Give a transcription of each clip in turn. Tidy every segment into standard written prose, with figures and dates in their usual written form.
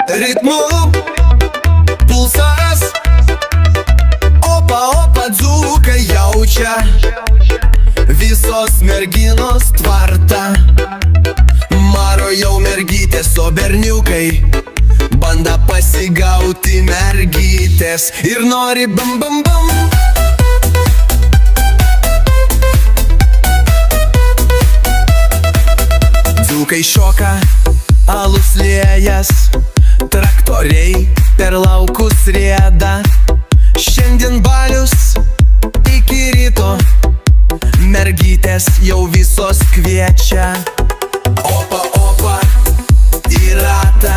ritmu pulsas. Opa, opa, dzūkai jaučia, visos merginos tvarta. Maro jau mergytės, o berniukai banda pasigauti mergytės ir nori bam bam bam. Dzūkai šoka, alus liejas, traktoriai per laukus rieda. Šiandien balius iki ryto, mergytės jau visos kviečia. Opa, opa, į ratą,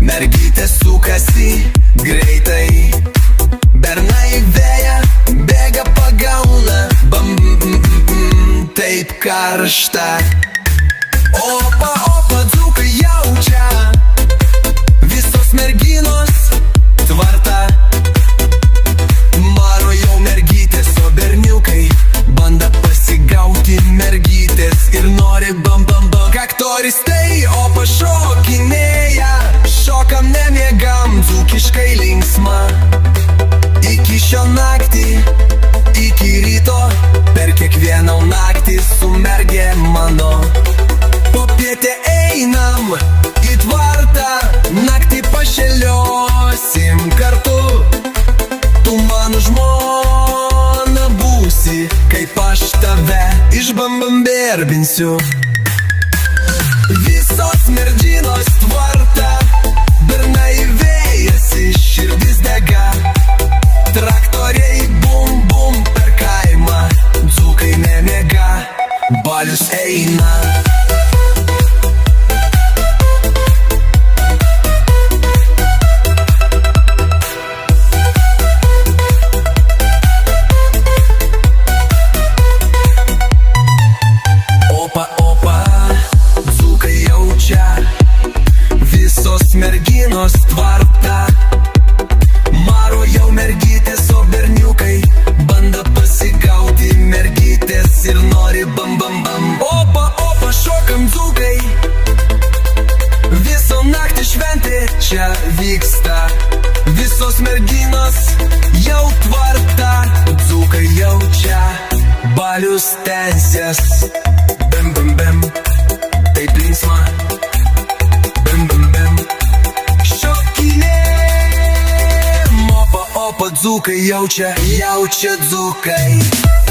mergytės sukasi greitai. Bernai vėją bėga pagauna, bam, taip karšta. Opa, opa, dzūkai jaučia, visos merginos tvarta. Maro jau mergytės, o berniukai banda pasigauti mergytės ir nori bam bam bam. Kaktoristai, opa šokinėja, šokam nemiegam, dzūkiškai linksma. Iki šio naktį, iki ryto, per kiekvieną naktį su mergė mano. Popietę einam į tvartą, naktį pašėliosim kartu. Tu mano žmona būsi, kaip aš tave išbambambėrbinsiu. Visos merginos tvarta, bernai vėjasi, širdis dega. Traktoriai bum bum per kaimą, dzūkai nemiega, balius eina. Opa, opa, dzūkai jaučia, visos merginos tvarta. Maro jau mergytės, o berniukai banda pasigauti mergytės ir nori bam bam bam. Opa, opa, šokam dzūkai, visą naktį šventė čia vyksta. Visos merginos jau tvarta, dzūkai jaučia, balius tęsias. Bam bam bam, taip linksma. Bam bam bam, šokinė. Opa, opa, dzūkai jaučia, jaučia dzūkai.